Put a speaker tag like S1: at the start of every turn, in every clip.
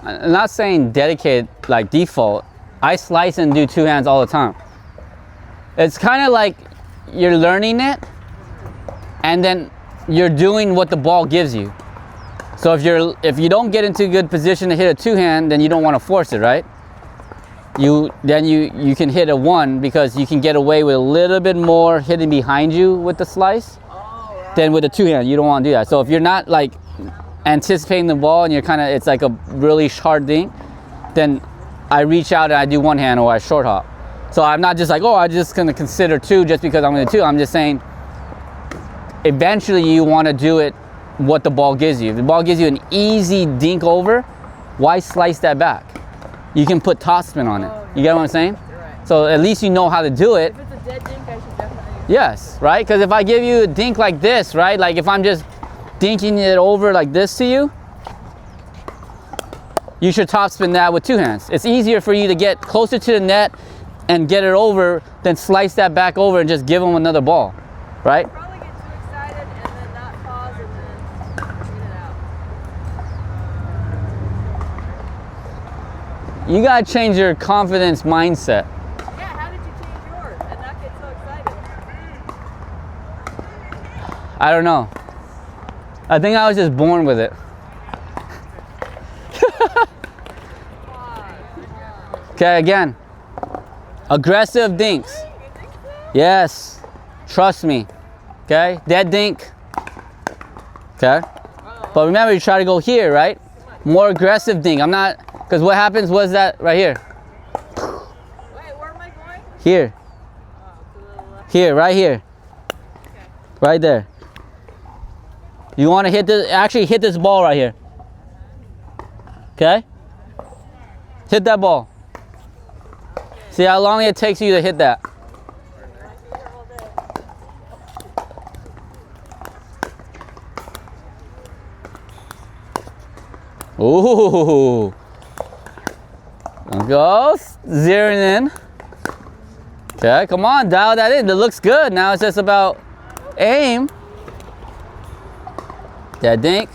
S1: I'm not saying dedicated like default. I slice and do two hands all the time. It's kind of like you're learning it, and then you're doing what the ball gives you. So if you don't get into a good position to hit a two hand, then you don't want to force it, right? You can hit a one because you can get away with a little bit more hitting behind you with the slice than with a two hand. You don't want to do that. So if you're not like anticipating the ball and you're kind of, it's like a really hard thing, then I reach out and I do one hand or I short hop. So I'm not just like, oh, I'm just going to consider two just because I'm going to two. I'm just saying eventually you want to do it what the ball gives you. If the ball gives you an easy dink over, why slice that back? You can put topspin on it. You get what I'm saying?
S2: Right.
S1: So at least you know how to do it.
S2: If it's a dead dink, I should definitely.
S1: Yes, right? Because if I give you a dink like this, right? Like if I'm just dinking it over like this to you, you should topspin that with two hands. It's easier for you to get closer to the net and get it over than slice that back over and just give them another ball, right?
S2: Probably get too excited and then not pause and then get it out.
S1: You gotta change your confidence mindset.
S2: Yeah, how did you change yours and not get so excited?
S1: I don't know. I think I was just born with it. Okay, again. Aggressive dinks. Yes. Trust me. Okay? Dead dink. Okay? But remember, you try to go here, right? More aggressive dink. I'm not, because what happens was that right here.
S2: Wait, where am I going?
S1: Here.
S2: To the left.
S1: Here, right here.
S2: Okay.
S1: Right there. You want to hit this, actually hit this ball right here. Okay? Hit that ball. See how long it takes you to hit that. Ooh. Go. Zeroing in. Okay, come on, dial that in. It looks good. Now it's just about aim. That dink.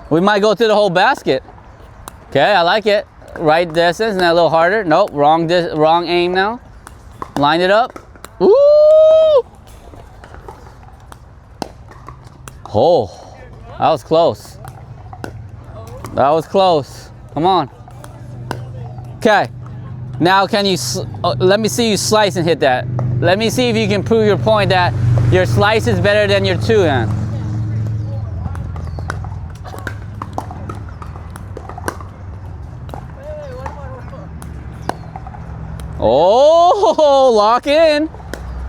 S1: We might go through the whole basket. Okay, I like it. Right distance, now a little harder. Nope, wrong aim now. Line it up. Ooh! Oh, that was close. That was close. Come on. Okay, now can you, let me see you slice and hit that. Let me see if you can prove your point that your slice is better than your two hand. Oh, lock in.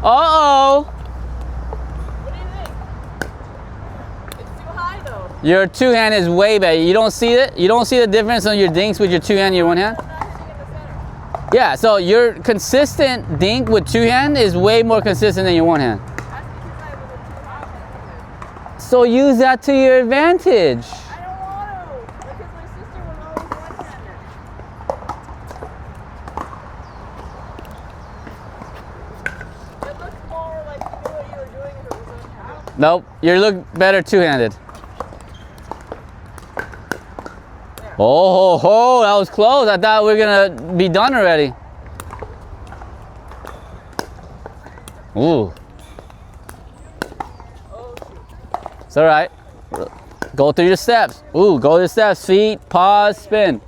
S1: Uh-oh.
S2: What do you think? It's too high though.
S1: Your two hand is way better. You don't see it? You don't see the difference on your dinks with your two hand and your one hand?
S2: I'm not hitting in the center.
S1: Yeah, so your consistent dink with two hand is way more consistent than your one hand.
S2: That's because I was a too high.
S1: So use that to your advantage.
S2: I don't want to because my sister was always one-handed. It looks more like you knew what you were doing if it was one-handed.
S1: Nope, you look better two-handed. Oh, ho, ho, that was close. I thought we were gonna be done already. Ooh. It's all right. Go through your steps. Ooh, go to the steps. Feet, pause, spin.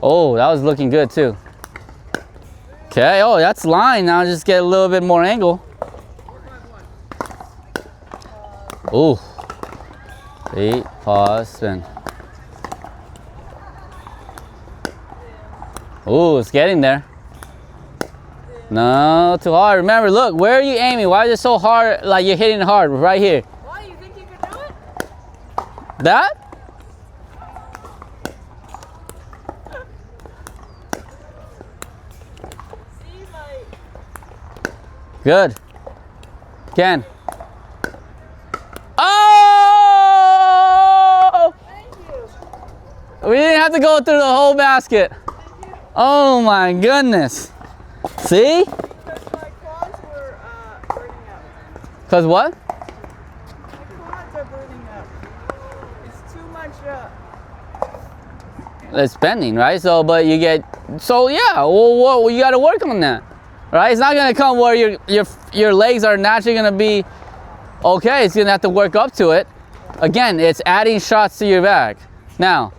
S1: Oh, that was looking good too. Okay, oh, that's line. Now just get a little bit more angle. Ooh. Feet, pause, spin. Ooh, it's getting there. No, too hard. Remember, look, where are you aiming? Why is it so hard, like you're hitting hard? Right here.
S2: Why? You think you could do it?
S1: That?
S2: See my...
S1: Good. Again. Oh!
S2: Thank you.
S1: We didn't have to go through the whole basket. Oh my goodness. See?
S2: Because my quads were burning out.
S1: Because what?
S2: My start burning up. It's too much.
S1: It's bending, right? So, but you get, so yeah, well, you got to work on that, right? It's not gonna come where your legs are naturally gonna be okay. It's gonna have to work up to it. Again, it's adding shots to your bag. Now,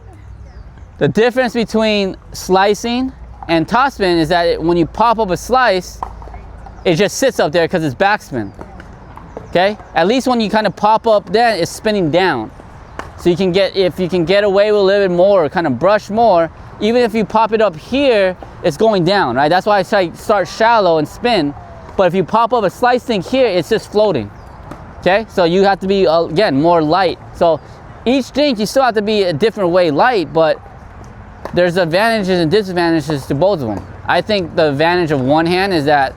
S1: the difference between slicing and topspin is that when you pop up a slice, it just sits up there because it's backspin. Okay? At least when you kind of pop up, then it's spinning down. So you can get, if you can get away with a little bit more, kind of brush more, even if you pop it up here, it's going down, right? That's why I say start shallow and spin. But if you pop up a slice thing here, it's just floating. Okay? So you have to be, again, more light. So each dink, you still have to be a different way light, but there's advantages and disadvantages to both of them. I think the advantage of one hand is that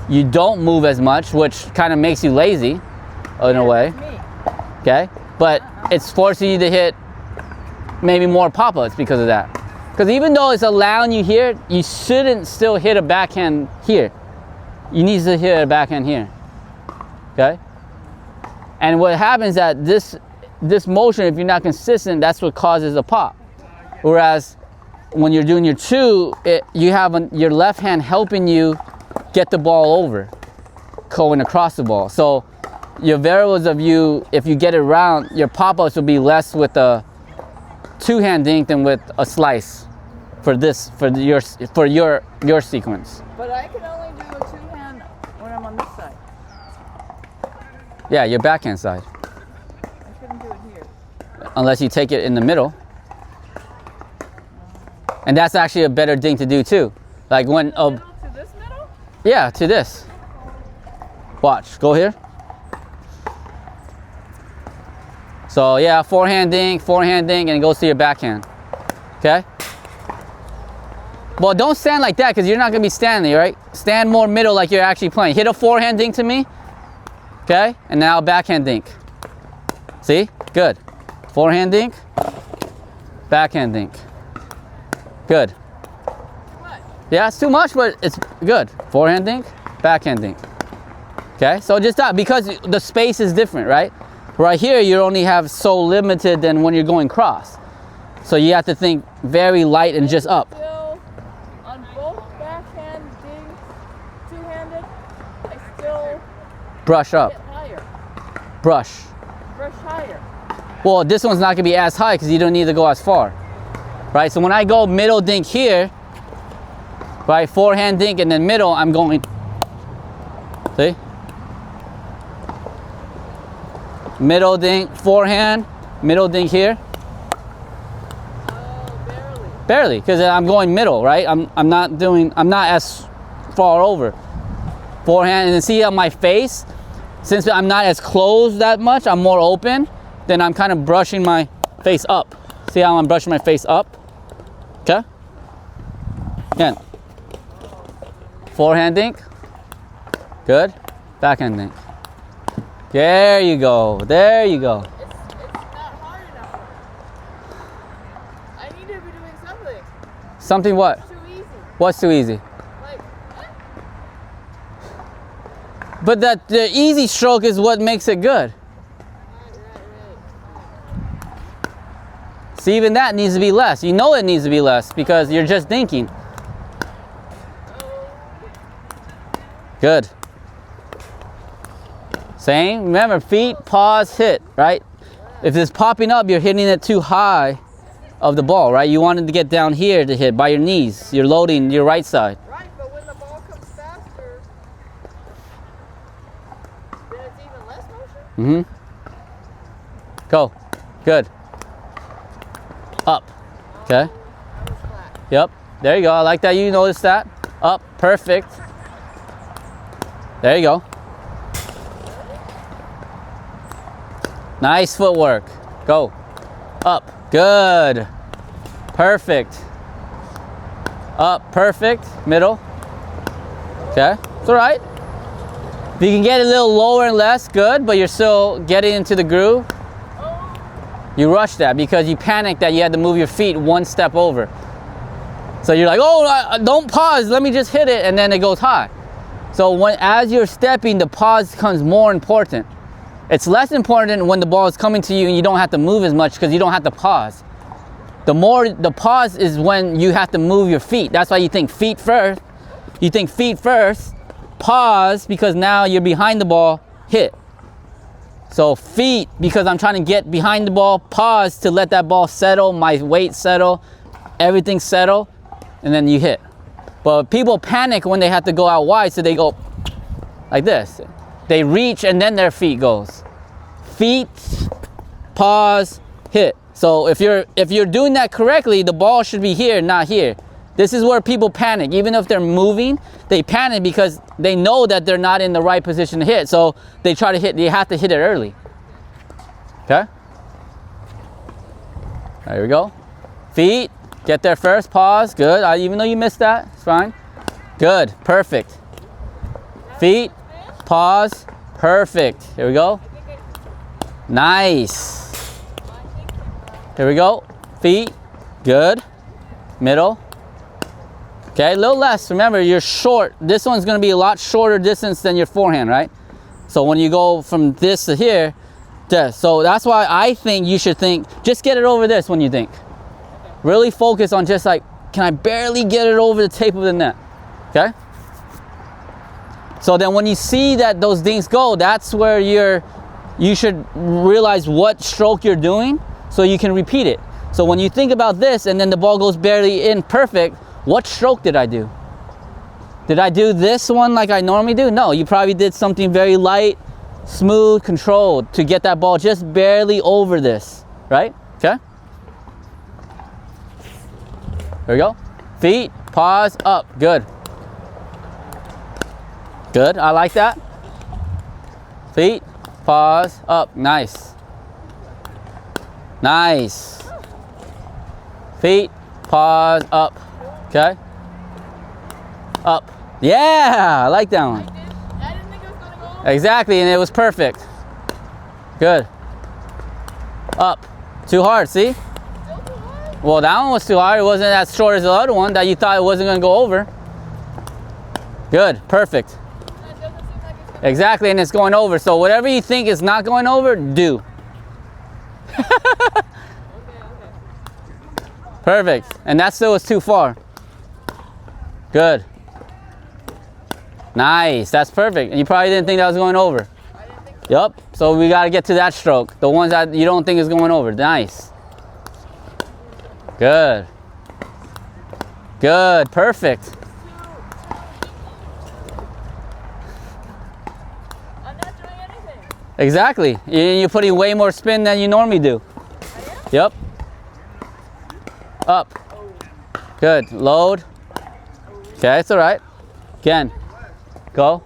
S1: you don't move as much, which kind of makes you lazy in a way. Okay? But it's forcing you to hit maybe more pop-ups because of that. Because even though it's allowing you here, you shouldn't still hit a backhand here. You need to hit a backhand here. Okay? And what happens is that this motion, if you're not consistent, that's what causes a pop. Whereas when you're doing your two, you have your left hand helping you get the ball over, going across the ball. So your variables of you, if you get it around, your pop-ups will be less with a two-hand dink than with a slice for your sequence.
S2: But I can only do a two-hand when I'm on this side.
S1: Yeah, your backhand side.
S2: I couldn't do it here.
S1: Unless you take it in the middle. And that's actually a better dink to do too. Like when
S2: middle to this middle?
S1: yeah, to this. Watch, go here. So yeah, forehand dink, and it goes to your backhand. Okay? Well, don't stand like that because you're not gonna be standing, right? Stand more middle like you're actually playing. Hit a forehand dink to me. Okay? And now backhand dink. See? Good. Forehand dink, backhand dink. Good.
S2: What?
S1: Yeah, it's too much, but it's good. Forehand dink, backhand dink. Okay, so just that, because the space is different, right? Right here, you only have so limited than when you're going cross. So you have to think very light and just up.
S2: Still, on both backhand dinks, two-handed, I still
S1: Brush up,
S2: get higher.
S1: brush.
S2: Brush higher.
S1: Well, this one's not gonna be as high because you don't need to go as far. Right, so when I go middle dink here, right, forehand dink and then middle, I'm going, see? Middle dink, forehand, middle dink here.
S2: Oh, barely.
S1: Barely, because I'm going middle, right? I'm not as far over. Forehand, and then see on my face, since I'm not as closed that much, I'm more open, then I'm kind of brushing my face up. See how I'm brushing my face up? Okay? Again. Forehand dink. Good. Backhand dink. There you go. There you go.
S2: It's not hard enough. I need to be doing something.
S1: Something what?
S2: Too easy.
S1: What's too easy?
S2: Like,
S1: But the easy stroke is what makes it good. See, even that needs to be less. You know it needs to be less because you're just thinking. Good. Same. Remember, feet, pause, hit, right? If it's popping up, you're hitting it too high of the ball, right? You want it to get down here to hit by your knees. You're loading your right side.
S2: right, but when the ball comes faster, then it's even less motion?
S1: Go. Good. Up. Okay.
S2: That was flat.
S1: Yep. There you go. I like that you noticed that. Up. Perfect. There you go. Nice footwork. Go. Up. Good. Perfect. Up. Perfect. Middle. Okay. It's all right. If you can get a little lower and less, good, but you're still getting into the groove. You rush that because you panicked that you had to move your feet one step over. So you're like, oh, don't pause, let me just hit it, and then it goes high. So as you're stepping, the pause becomes more important. It's less important when the ball is coming to you and you don't have to move as much because you don't have to pause. The pause is when you have to move your feet. That's why you think feet first. You think feet first, pause because now you're behind the ball, hit. So feet, because I'm trying to get behind the ball, pause to let that ball settle, my weight settle, everything settle, and then you hit. But people panic when they have to go out wide, so they go like this. They reach and then their feet goes. Feet, pause, hit. So if you're doing that correctly, the ball should be here, not here. This is where people panic. Even if they're moving, they panic because they know that they're not in the right position to hit. So they try to hit, they have to hit it early. Okay? There we go. Feet, get there first, pause, good. Even though you missed that, it's fine. Good, perfect. Feet, pause, perfect. Here we go. Nice. Here we go. Feet, good. Middle. Okay, a little less. Remember, you're short. This one's going to be a lot shorter distance than your forehand, right? So when you go from this to here, this. So that's why I think you should think, just get it over this when you think. Really focus on just like, can I barely get it over the tape of the net? Okay? So then when you see that those dinks go, that's where you should realize what stroke you're doing so you can repeat it. So when you think about this and then the ball goes barely in perfect, what stroke did I do? Did I do this one like I normally do? No, you probably did something very light, smooth, controlled to get that ball just barely over this, right? Okay? There we go. Feet, pause, up, good. Good, I like that. Feet, pause, up, nice. Nice. Feet, pause, up. Okay. Up. Yeah, I like that one.
S2: I didn't think it was going to go over.
S1: Exactly, and it was perfect. Good. Up. Too hard, see?
S2: Still too hard?
S1: Well, that one was too hard. It wasn't as short as the other one that you thought it wasn't going to go over. Good. Perfect.
S2: It doesn't seem like it's going
S1: Exactly, and it's going over. So whatever you think is not going over, do.
S2: okay.
S1: Perfect. And that still was too far. Good. Nice. That's perfect. And you probably didn't think that was going over.
S2: I didn't think so.
S1: Yep. So we got to get to that stroke. The ones that you don't think is going over. Nice. Good. Good. Perfect.
S2: I'm not doing anything.
S1: Exactly. You're putting way more spin than you normally do.
S2: I am?
S1: Yep. Up. Good. Load. Okay, it's all right. Again. Go.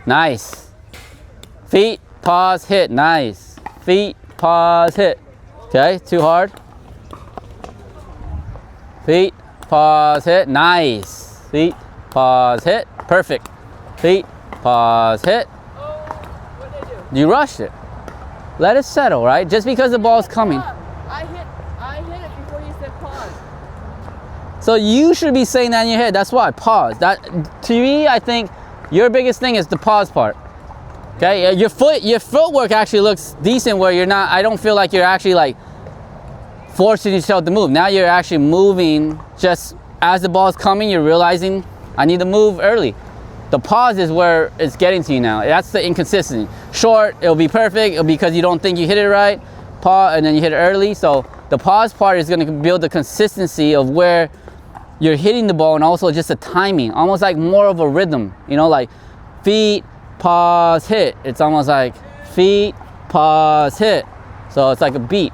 S1: Nice. Feet, pause, hit. Nice. Feet, pause, hit. Okay, too hard. Feet, pause, hit. Nice. Feet, pause, hit. Perfect. Feet, pause, hit.
S2: Oh, what did I do?
S1: You rushed it. Let it settle, right? Just because the ball's coming.
S2: I hit it before you said pause.
S1: So you should be saying that in your head. That's why. Pause. That, to me, I think your biggest thing is the pause part. Okay? Your footwork actually looks decent where you're not, I don't feel like you're actually like forcing yourself to move. Now you're actually moving just as the ball's coming, you're realizing I need to move early. The pause is where it's getting to you now. That's the inconsistency. Short, it'll be perfect. It'll be because you don't think you hit it right. Pause, and then you hit it early. So the pause part is going to build the consistency of where you're hitting the ball and also just the timing, almost like more of a rhythm, you know, like feet, pause, hit. It's almost like feet, pause, hit. So it's like a beat,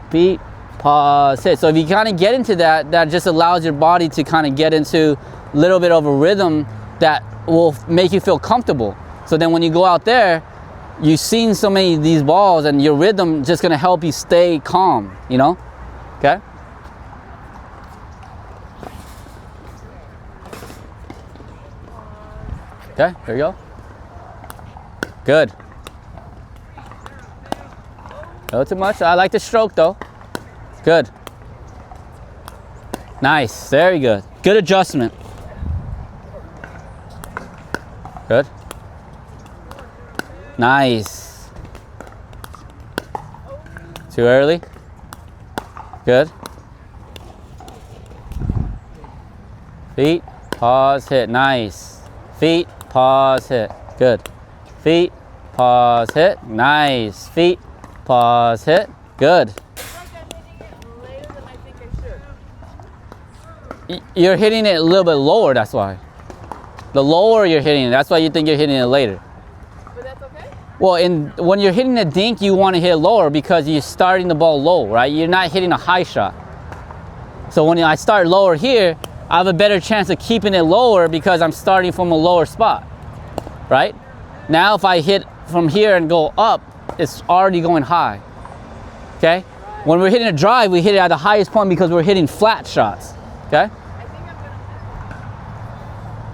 S1: pause, hit. So if you kind of get into that, that just allows your body to kind of get into a little bit of a rhythm that will make you feel comfortable. So then when you go out there, you've seen so many of these balls and your rhythm just gonna help you stay calm, you know? Okay? Okay, there you go. Good. Not too much. I like the stroke though. Good. Nice, very good. Good adjustment. Good. Nice. Too early. Good. Feet, pause, hit. Nice. Feet, pause, hit. Good. Feet, pause, hit. Nice. Feet, pause, hit. Good.
S2: Later than I think I should.
S1: You're hitting it a little bit lower, that's why. The lower you're hitting it, that's why you think you're hitting it later.
S2: But that's okay?
S1: Well, when you're hitting a dink, you want to hit lower because you're starting the ball low, right? You're not hitting a high shot. So when I start lower here, I have a better chance of keeping it lower because I'm starting from a lower spot, right? Now if I hit from here and go up, it's already going high, okay? When we're hitting a drive, we hit it at the highest point because we're hitting flat shots, okay?
S2: I think I'm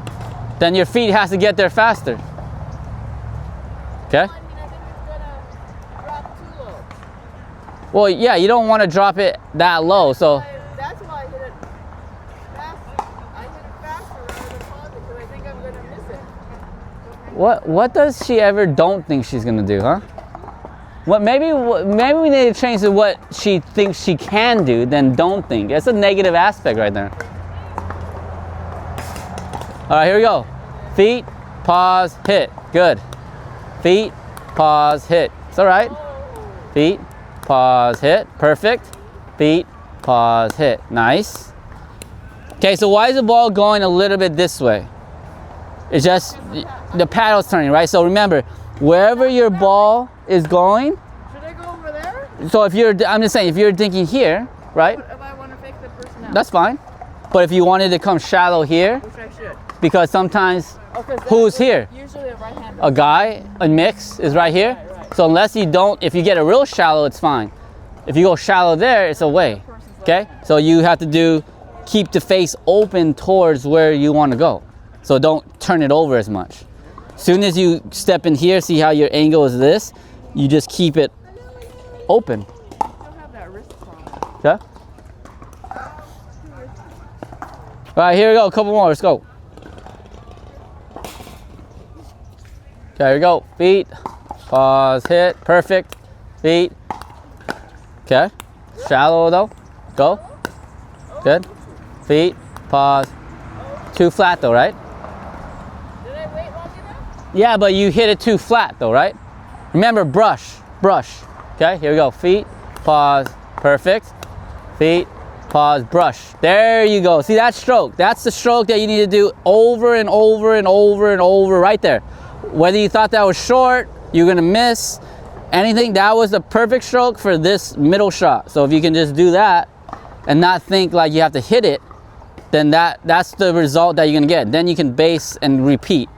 S2: gonna.
S1: Then your feet has to get there faster, okay?
S2: I mean, I think it's gonna drop too low.
S1: Well, yeah, you don't want to drop it that low, so.
S2: That's why I hit it fast. I hit it faster rather than pause it because I think I'm gonna miss it.
S1: What does she ever don't think she's gonna do, huh? Maybe we need to change to what she thinks she can do than don't think. That's a negative aspect right there. All right, here we go. Feet, pause, hit. Good. Feet, pause, hit. It's all right. Feet, pause, hit. Perfect. Feet, pause, hit. Nice. Okay, so why is the ball going a little bit this way? It's just the paddle's turning, right? So remember, wherever your ball is going.
S2: Should I go over there?
S1: So I'm just saying, if you're thinking here, right?
S2: If I want to fake the person out.
S1: That's fine. But if you wanted to come shallow here,
S2: Which I should.
S1: because sometimes
S2: Oh, 'cause
S1: who's
S2: that-
S1: here?
S2: Usually a right hand.
S1: A guy, a mix is right here.
S2: Right.
S1: So unless you don't, if you get a real shallow, it's fine. If you go shallow there, it's away. Okay? So you have to keep the face open towards where you want to go. So don't turn it over as much. Soon as you step in here, see how your angle is this? You just keep it open.
S2: I still have that wrist problem.
S1: Okay? All right, here we go. A couple more. Let's go. Okay, here we go. Feet, pause, hit. Perfect. Feet. Okay. Shallow though. Go. Good. Feet, pause. Too flat though, right?
S2: Did I wait long enough?
S1: Yeah, but you hit it too flat though, right? Remember, brush. Okay, here we go. Feet, pause. Perfect. Feet, pause, brush. There you go. See that stroke? That's the stroke that you need to do over and over and over and over right there. Whether you thought that was short, you're gonna miss anything, that was the perfect stroke for this middle shot. So if you can just do that and not think like you have to hit it, then that's the result that you're gonna get. Then you can base and repeat.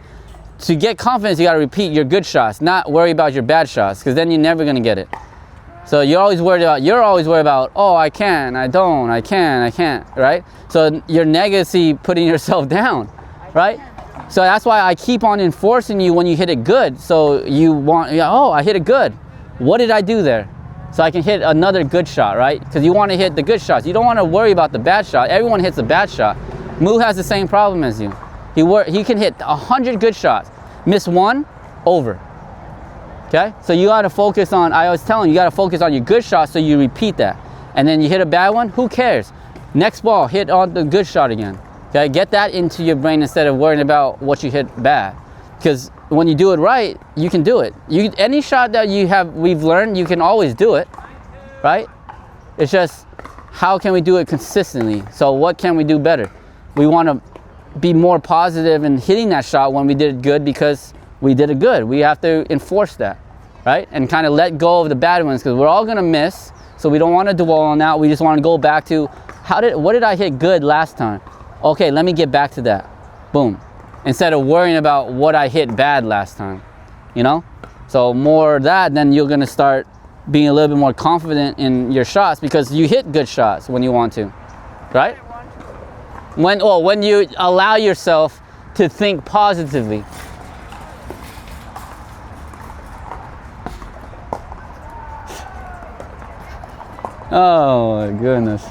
S1: To get confidence, you gotta repeat your good shots, not worry about your bad shots, because then you're never gonna get it. So you're always worried about, oh, I can, I don't, I can't, right? So you're negatively putting yourself down, right? So that's why I keep on enforcing you when you hit it good. So oh, I hit it good. What did I do there? So I can hit another good shot, right? Because you want to hit the good shots. You don't want to worry about the bad shot. Everyone hits a bad shot. Mu has the same problem as you. He can hit 100 good shots. Miss one, over. Okay? So you got to focus on, I was telling you, got to focus on your good shots so you repeat that. And then you hit a bad one, who cares? Next ball, hit on the good shot again. Okay? Get that into your brain instead of worrying about what you hit bad. Because when you do it right, you can do it. Any shot that we've learned, you can always do it, right? It's just, how can we do it consistently? So what can we do better? We want to be more positive in hitting that shot when we did it good because we did it good. We have to enforce that, right? And kind of let go of the bad ones because we're all going to miss. So we don't want to dwell on that. We just want to go back to, what did I hit good last time? Okay, let me get back to that. Boom. Instead of worrying about what I hit bad last time, you know? So more of that, then you're gonna start being a little bit more confident in your shots because you hit good shots when you want to, right? When you allow yourself to think positively. Oh my goodness.